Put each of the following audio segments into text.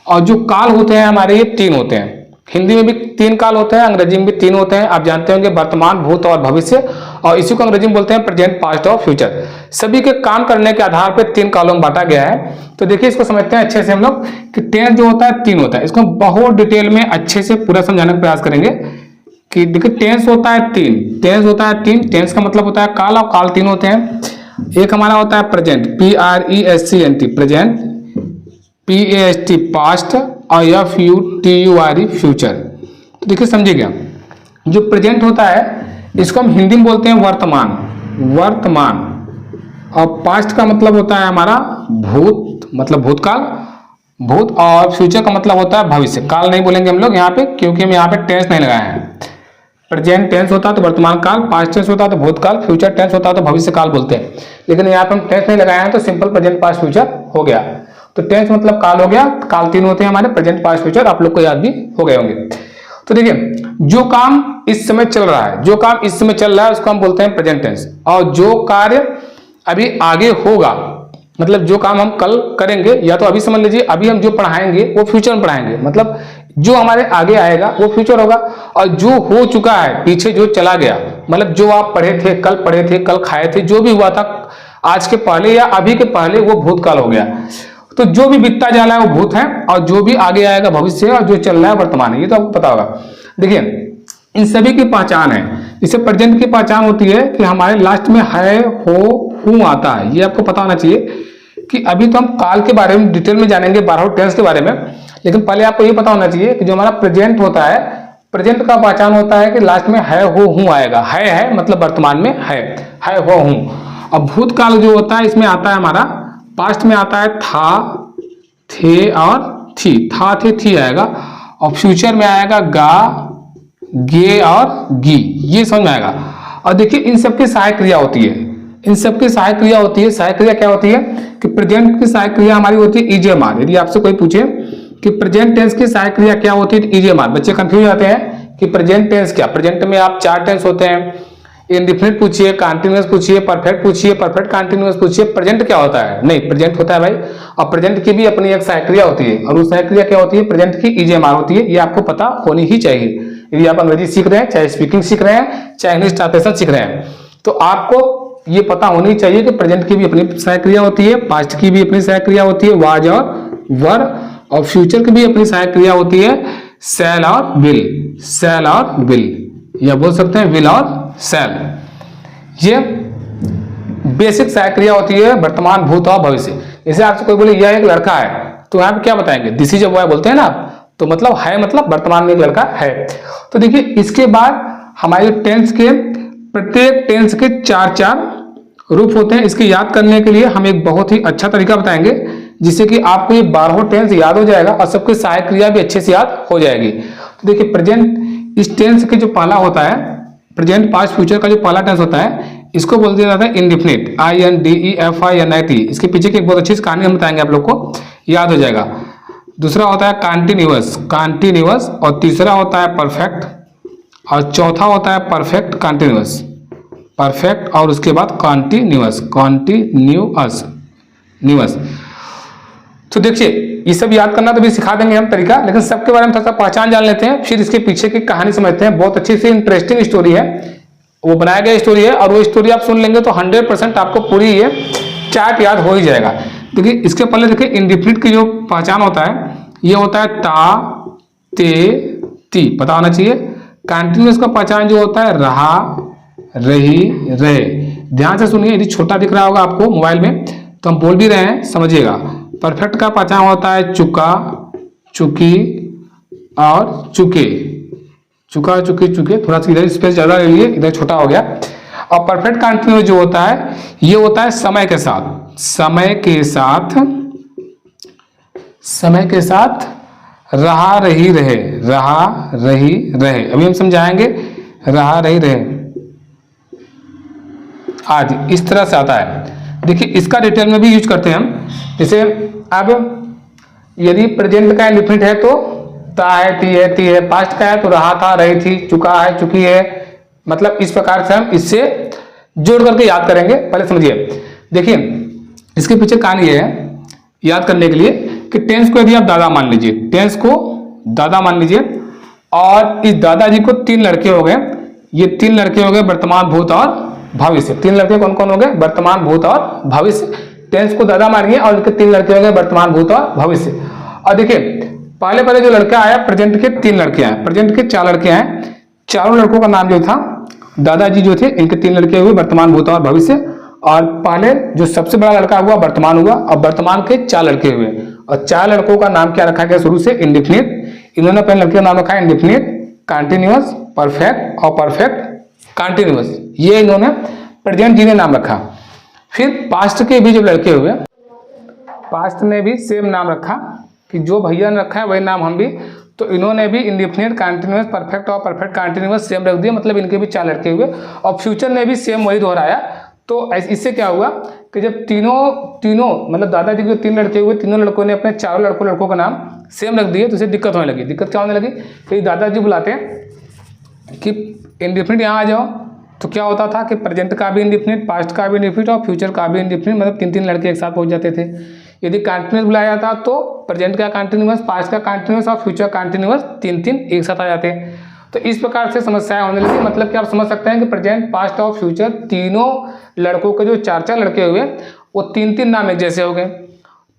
और जो काल होते हैं हमारे ये 3 होते हैं। हिंदी में भी 3 काल होते हैं, अंग्रेजी में भी 3 होते हैं। आप जानते होंगे वर्तमान, भूत और भविष्य, और इसी को अंग्रेजी में बोलते हैं प्रेजेंट, पास्ट और फ्यूचर। सभी के काम करने के आधार पर 3 कालों में बांटा गया है। तो देखिए इसको समझते हैं अच्छे से हम लोग कि टेंस जो होता है 3 होता है। इसको बहुत डिटेल में अच्छे से पूरा समझाने का प्रयास करेंगे कि देखिए टेंस होता है 3, टेंस होता है 3। टेंस का मतलब होता है काल, और काल 3 होते हैं। एक हमारा होता है present, PRESCENT present, PAST past, और FUTURE फ्यूचर। तो देखिए समझिएगा, जो प्रेजेंट होता है इसको हम हिंदी में बोलते हैं वर्तमान, वर्तमान। और पास्ट का मतलब होता है हमारा भूत, मतलब भूतकाल, भूत, और फ्यूचर का मतलब होता है भविष्य। काल नहीं बोलेंगे हम लोग यहाँ पे, क्योंकि हम यहाँ पे टेंस नहीं लगाए हैं। प्रेजेंट टेंस होता है तो वर्तमान काल, पास्ट टेंस होता है तो भूतकाल, फ्यूचर टेंस होता है तो भविष्य काल बोलते हैं। लेकिन यहाँ पे हम टेंस नहीं लगाए हैं तो सिंपल प्रेजेंट पास्ट फ्यूचर हो गया। तो टेंस मतलब काल हो गया। काल 3 होते हैं हमारे, प्रेजेंट पास्ट फ्यूचर, आप लोग को याद भी हो गए होंगे। तो देखिए जो काम इस समय चल रहा है, जो काम इस समय चल रहा है उसको हम बोलते हैं प्रेजेंट टेंस। और जो कार्य अभी आगे होगा, मतलब जो काम हम कल करेंगे, या तो अभी समझ लीजिए अभी हम जो पढ़ाएंगे वो फ्यूचर में पढ़ाएंगे, मतलब जो हमारे आगे आएगा वो फ्यूचर होगा। और जो हो चुका है, पीछे जो चला गया, मतलब जो आप पढ़े थे, कल खाए थे, जो भी हुआ था आज के पहले या अभी के पहले, वो भूतकाल हो गया। तो जो भी बीतता जा रहा है वो भूत है, और जो भी आगे आएगा भविष्य है, और जो चल रहा है वर्तमान है। ये तो आपको पता होगा। देखिए इन सभी की पहचान है। इसे प्रेजेंट की पहचान होती है कि हमारे लास्ट में है, हो, हूं आता है। ये आपको पता होना चाहिए कि अभी तो हम काल के बारे में डिटेल में जानेंगे, 12 टेंस के बारे में, लेकिन पहले आपको ये पता होना चाहिए कि जो हमारा प्रेजेंट होता है, प्रेजेंट का पहचान होता है कि लास्ट में है, हो, हूं आएगा। है मतलब वर्तमान में है, हो, हूं। और भूतकाल जो होता है इसमें आता है हमारा, पास्ट में आता है था, थे और थी, था, थे, थी आएगा। और फ्यूचर में आएगा गा, गे और गी। ये समझ में आएगा। और देखिए इन सबकी सहायक क्रिया होती है, इन सबकी सहायक क्रिया होती है। सहायक क्रिया क्या होती है कि प्रेजेंट की सहायक क्रिया हमारी होती है ईजेएमआर। यदि आपसे कोई पूछे कि प्रेजेंट टेंस की सहायक क्रिया क्या होती है, ईजेएमआर, बच्चे कंफ्यूज हो जाते हैं कि प्रेजेंट टेंस क्या। प्रेजेंट में आप 4 टेंस होते हैं, इंडेफिनिट पूछिए, कंटीन्यूअस पूछिए, परफेक्ट पूछिए, परफेक्ट कंटीन्यूअस पूछिए, प्रेजेंट क्या होता है? नहीं, प्रेजेंट होता है भाई। और प्रेजेंट की भी अपनी एक सहायक क्रिया होती है, और उस सहायक क्रिया क्या होती है? प्रेजेंट की ईजेएमआर होती है। ये आपको पता होनी ही चाहिए। यदि आप अंग्रेजी सीख रहे हैं, चाहे स्पीकिंग सीख रहे हैं, चाहे इंग्लिश ट्रांसलेशन सीख रहे हैं, तो आपको ये पता होनी चाहिए कि प्रेजेंट की भी अपनी सहायक क्रिया होती है, पास्ट की भी अपनी सहायक क्रिया होती है, वाज और वर, और फ्यूचर की भी अपनी सहायक क्रिया होती है, शैल और विल, शैल और विल, या बोल सकते हैं विल और शैल। ये बेसिक सहायक क्रिया होती है वर्तमान, भूत और भविष्य। जैसे आपसे कोई बोले यह एक लड़का है, तो यहाँ पे क्या बताएंगे? दिस इज अ बॉय बोलते हैं ना, तो मतलब है, मतलब वर्तमान में एक लड़का है। तो देखिए इसके बाद हमारे टेंस के, प्रत्येक टेंस के 4 रूप होते हैं। इसके याद करने के लिए हम एक बहुत ही अच्छा तरीका बताएंगे, जिससे कि आपको ये 12 टेंस याद हो जाएगा और सबकी सहायक क्रिया भी अच्छे से याद हो जाएगी। तो देखिए प्रेजेंट, इस टेंस के जो पहला होता है, प्रेजेंट पास्ट फ्यूचर का जो पहला टेंस होता है, इसको बोल दिया जाता है इंडेफिनिट, INDEFINIT। इसके पीछे की एक बहुत अच्छी कहानी हम बताएंगे, आप लोग को याद हो जाएगा। दूसरा होता है कॉन्टिन्यूअस, कॉन्टिन्यूअस, और तीसरा होता है परफेक्ट, और चौथा होता है परफेक्ट कॉन्टिन्यूअस, परफेक्ट, और उसके बाद कॉन्टिन्यूअस, कॉन्टिन्यूअस, न्यूअस। तो देखिए ये सब याद करना तो भी सिखा देंगे हम तरीका, लेकिन सबके बारे में थोड़ा सा पहचान जान लेते हैं, फिर इसके पीछे की कहानी समझते हैं। बहुत अच्छी सी इंटरेस्टिंग स्टोरी है, वो बनाया गया स्टोरी है, और वो स्टोरी आप सुन लेंगे तो 100% आपको पूरी ये चार्ट याद हो ही जाएगा। देखिए इसके पहले देखिए इंडेफिनिट की जो पहचान होता है, ये होता है ता, ते, ती, पता होना चाहिए। कंटिन्यूअस का पहचान जो होता है रहा, रही, रहे। ध्यान से सुनिए, यदि छोटा दिख रहा होगा आपको मोबाइल में तो हम बोल भी रहे हैं, समझिएगा। परफेक्ट का पहचान होता है चुका, चुकी और चुके, चुका, चुकी, चुके। थोड़ा सा इधर स्पेस ज्यादा ले लिए, इधर छोटा हो गया। और परफेक्ट कंटिन्यूअस जो होता है, ये होता है समय के साथ, समय के साथ, समय के साथ रहा, रही, रहे, रहा, रही, रहे। अभी हम समझाएंगे रहा, रही, रहे आदि, इस तरह से आता है। देखिए इसका डिटेल में भी यूज करते हैं हम। जैसे अब यदि प्रेजेंट का इंडेफिनिट है तो ता है, ती है, ती है। पास्ट का है तो रहा, था, रही, थी, चुका है, चुकी है। मतलब इस प्रकार से हम इससे जोड़ करके याद करेंगे। पहले समझिए, देखिए इसके पीछे कहानी है याद करने के लिए कि टेंस को यदि आप दादा मान लीजिए, टेंस को दादा मान लीजिए, और इस दादाजी को 3 लड़के हो गए, ये 3 लड़के हो गए वर्तमान, भूत और भविष्य। 3 लड़के कौन कौन हो गए? वर्तमान, भूत और भविष्य। टेंस को दादा मानिए और उनके 3 लड़के हो गए वर्तमान, भूत और भविष्य। और देखिए पहले जो लड़का आया, प्रेजेंट के 3 लड़के आए, प्रेजेंट के 4 लड़के आए। चारों लड़कों का नाम जो था, दादाजी जो थे इनके 3 लड़के हुए वर्तमान, भूत और भविष्य। और पहले जो सबसे बड़ा लड़का हुआ वर्तमान हुआ, और वर्तमान के 4 लड़के हुए, और 4 लड़कों का नाम क्या रखा गया शुरू से? इंडेफिनिट। इन्होंने पहले लड़के का नाम रखा है इंडेफिनिट, कंटीन्यूअस, परफेक्ट और परफेक्ट कंटीन्यूअस। ये इन्होंने प्रेजेंट जी ने नाम रखा। फिर पास्ट के भी जो लड़के हुए, पास्ट ने भी सेम नाम रखा कि जो भैया ने रखा है वही नाम हम भी, तो इन्होंने भी इंडेफिनिट, कंटीन्यूअस, परफेक्ट और परफेक्ट कंटीन्यूअस सेम रख दिया, मतलब इनके भी 4 लड़के हुए। और फ्यूचर ने भी सेम वही दोहराया। तो इससे क्या हुआ कि जब तीनों मतलब दादाजी के 3 लड़के हुए, तीनों लड़कों ने अपने 4 लड़कों का नाम सेम रख दिए, तो इसे दिक्कत होने लगी। दिक्कत क्या होने लगी? फिर दादाजी बुलाते हैं कि इंडेफिनिट यहाँ आ जाओ, तो क्या होता था कि प्रेजेंट का भी इंडेफिनिट, पास्ट का भी इंडेफिनिट और फ्यूचर का भी इंडेफिनिट, मतलब 3 लड़के एक साथ पहुंच जाते थे। यदि कंटीन्यूअस बुलाया जाता तो प्रेजेंट का कंटीन्यूअस, पास्ट का कंटीन्यूअस और फ्यूचर कंटीन्यूअस 3 एक साथ आ जाते हैं। तो इस प्रकार से समस्याएं होने लगी। मतलब कि आप समझ सकते हैं कि प्रेजेंट, पास्ट और फ्यूचर तीनों लड़कों के जो 4 लड़के हुए, वो 3 नाम एक जैसे हो गए।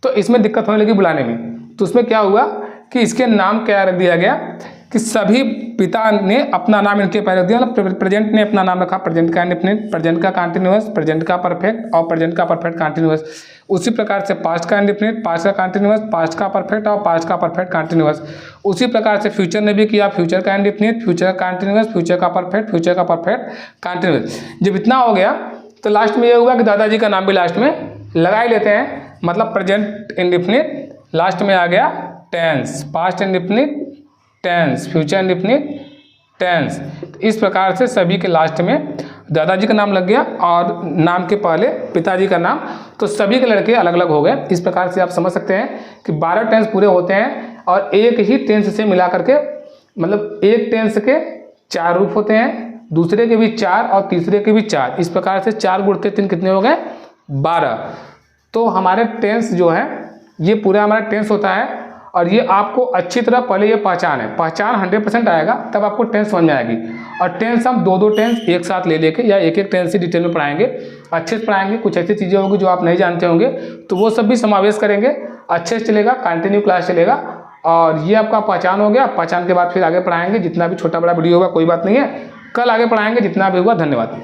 तो इसमें दिक्कत होने लगी बुलाने में। तो उसमें क्या हुआ कि इसके नाम क्या रख दिया गया कि सभी पिता ने अपना नाम इनके पहले रख दिया। मतलब प्रेजेंट ने अपना नाम रखा प्रेजेंट का इंडेफिनिट, प्रेजेंट का कंटीन्यूअस, प्रेजेंट का परफेक्ट और प्रेजेंट का परफेक्ट कंटीन्यूअस। उसी प्रकार से पास्ट का इंडेफिनिट, पास्ट का कंटीन्यूअस, पास्ट का परफेक्ट और पास्ट का परफेक्ट कंटीन्यूअस। उसी प्रकार से फ्यूचर ने भी किया, फ्यूचर का इंडेफिनिट, फ्यूचर का कंटीन्यूअस, फ्यूचर का परफेक्ट, फ्यूचर का परफेक्ट कंटीन्यूअस। जब इतना हो गया तो लास्ट में ये हुआ कि दादाजी का नाम भी लास्ट में लगा ही लेते हैं। मतलब प्रेजेंट इंडेफिनिट, लास्ट में आ गया tense, past indefinite tense, future indefinite tense. इस प्रकार से सभी के लास्ट में दादाजी का नाम लग गया और नाम के पहले पिताजी का नाम, तो सभी के लड़के अलग अलग हो गए। इस प्रकार से आप समझ सकते हैं कि 12 टेंस पूरे होते हैं और एक ही टेंस से मिला करके, मतलब एक टेंस के 4 रूप होते हैं, दूसरे के भी 4 और तीसरे के भी 4। इस प्रकार से 4 गुणित 3 कितने हो गए? 12। तो हमारे टेंस जो है ये पूरा हमारा टेंस होता है। और ये आपको अच्छी तरह पहले ये पहचान 100% आएगा, तब आपको टेंस समझ में आएगी। और टेंस हम 2 टेंस एक साथ ले लेके या एक टेंस ही डिटेल में पढ़ाएंगे, अच्छे से पढ़ाएंगे। कुछ ऐसी चीज़ें होंगी जो आप नहीं जानते होंगे, तो वो सब भी समावेश करेंगे। अच्छे से चलेगा, कंटिन्यू क्लास चलेगा। और ये आपका पहचान हो गया। पहचान के बाद फिर आगे पढ़ाएंगे, जितना भी छोटा बड़ा वीडियो होगा कोई बात नहीं है, कल आगे पढ़ाएंगे जितना भी हुआ। धन्यवाद।